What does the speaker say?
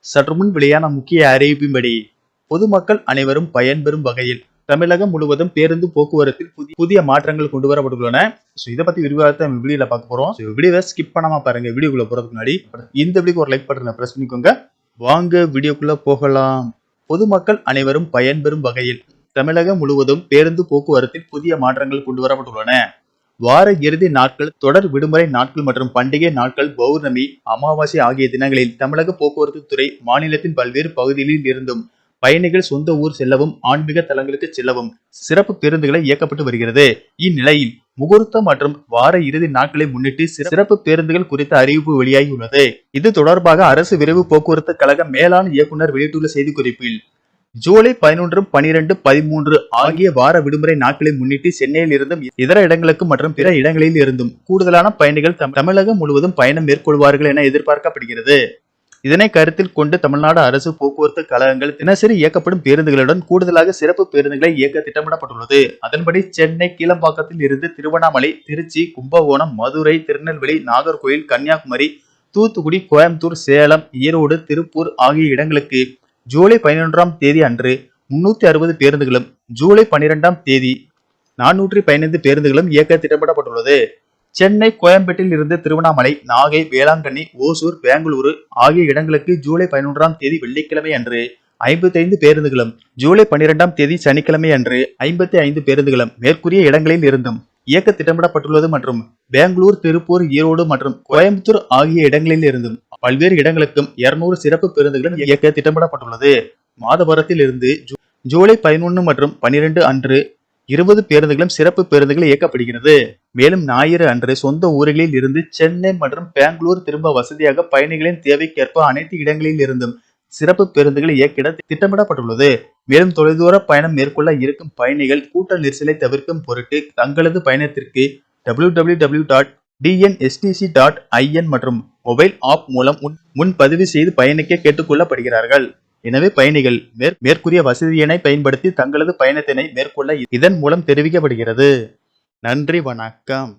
சற்றுமுன் வெளியான முக்கிய அறிவிப்பின்படி பொதுமக்கள் அனைவரும் பயன்பெறும் வகையில் தமிழகம் முழுவதும் பேருந்து போக்குவரத்தில் புதிய மாற்றங்கள் கொண்டு வரப்பட்டுள்ளன. இதை பத்தி விரிவாக வீடியோல பார்க்க போறோம். வீடியோவை ஸ்கிப் பண்ணாம பாருங்க. வீடியோக்குள்ள போறதுக்கு முன்னாடி இந்த வீடியோக்கு ஒரு லைக் பட்டனை பிரஸ் பண்ணிக்கோங்க. வாங்க வீடியோக்குள்ள போகலாம். பொதுமக்கள் அனைவரும் பயன்பெறும் வகையில் தமிழகம் முழுவதும் பேருந்து போக்குவரத்தில் புதிய மாற்றங்கள் கொண்டு வரப்பட்டுள்ளன. வார இறுதி நாட்கள், தொடர் விடுமுறை நாட்கள் மற்றும் பண்டிகை நாட்கள், பௌர்ணமி, அமாவாசை ஆகிய தினங்களில் தமிழக போக்குவரத்து துறை மாநிலத்தின் பல்வேறு பகுதிகளில் இருந்தும் பயணிகள் சொந்த ஊர் செல்லவும் ஆன்மீக தலங்களுக்கு செல்லவும் சிறப்பு பேருந்துகளை இயக்கப்பட்டு வருகிறது. இந்நிலையில் முகூர்த்தம் மற்றும் வார இறுதி நாட்களை முன்னிட்டு சிறப்பு பேருந்துகள் குறித்த அறிவிப்பு வெளியாகியுள்ளது. இது தொடர்பாக அரசு விரைவு போக்குவரத்து கழக மேலாண் இயக்குநர் வெளியிட்டுள்ள செய்திக்குறிப்பில், ஜூலை 11, 12, 13 ஆகிய வார விடுமுறை நாட்களை முன்னிட்டு சென்னையில் இருந்தும் இதர இடங்களுக்கு மற்றும் பிற இடங்களில் இருந்தும் கூடுதலான பயணிகள் தமிழகம் முழுவதும் பயணம் மேற்கொள்வார்கள் என எதிர்பார்க்கப்படுகிறது. இதனை கருத்தில் கொண்டு தமிழ்நாடு அரசு போக்குவரத்து கழகங்கள் தினசரி இயக்கப்படும் பேருந்துகளுடன் கூடுதலாக சிறப்பு பேருந்துகளை இயக்க திட்டமிடப்பட்டுள்ளது. அதன்படி சென்னை கீழம்பாக்கத்தில் இருந்து திருவண்ணாமலை, திருச்சி, கும்பகோணம், மதுரை, திருநெல்வேலி, நாகர்கோயில், கன்னியாகுமரி, தூத்துக்குடி, கோயம்புத்தூர், சேலம், ஈரோடு, திருப்பூர் ஆகிய இடங்களுக்கு ஜூலை 11ஆம் தேதி அன்று 360 பேருந்துகளும், ஜூலை 12ஆம் தேதி 415 பேருந்துகளும் இயக்க திட்டமிடப்பட்டுள்ளது. சென்னை, கோயம்பேட்டில் இருந்து திருவண்ணாமலை, நாகை, வேளாங்கண்ணி, ஓசூர், பெங்களூரு ஆகிய இடங்களுக்கு ஜூலை 11ஆம் தேதி வெள்ளிக்கிழமை அன்று 55 பேருந்துகளும், ஜூலை 12ஆம் தேதி சனிக்கிழமை அன்று 55 பேருந்துகளும் மேற்கூறிய இடங்களில் இருந்தும் இயக்க திட்டமிடப்பட்டுள்ளது. மற்றும் பெங்களூர், திருப்பூர், ஈரோடு மற்றும் கோயம்புத்தூர் ஆகிய இடங்களில் இருந்தும் பல்வேறு இடங்களுக்கும் 200 சிறப்பு பேருந்துகளும் இயக்க திட்டமிடப்பட்டுள்ளது. மாதவரத்தில் இருந்து ஜூலை 11 மற்றும் 12 அன்று 20 பேருந்துகளும் சிறப்பு பேருந்துகள் இயக்கப்படுகிறது. மேலும் ஞாயிறு அன்று சொந்த ஊர்களில் இருந்து சென்னை மற்றும் பெங்களூர் திரும்ப வசதியாக பயணிகளின் தேவைக்கேற்ப அனைத்து இடங்களில் இருந்தும் சிறப்பு பேருந்துகள் இயக்கிட திட்டமிடப்பட்டுள்ளது. மேலும் தொலைதூர பயணம் மேற்கொள்ள இருக்கும் பயணிகள் கூட்ட நெரிசலை தவிர்க்கும் பொருட்டு தங்களது பயணத்திற்கு www.dnstc.in மற்றும் மொபைல் ஆப் மூலம் முன்பதிவு செய்து பயணிக்க கேட்டுக்கொள்ளப்படுகிறார்கள். எனவே பயணிகள் மேற்கூறிய வசதியினை பயன்படுத்தி தங்களது பயணத்தினை மேற்கொள்ள இதன் மூலம் தெரிவிக்கப்படுகிறது. நன்றி, வணக்கம்.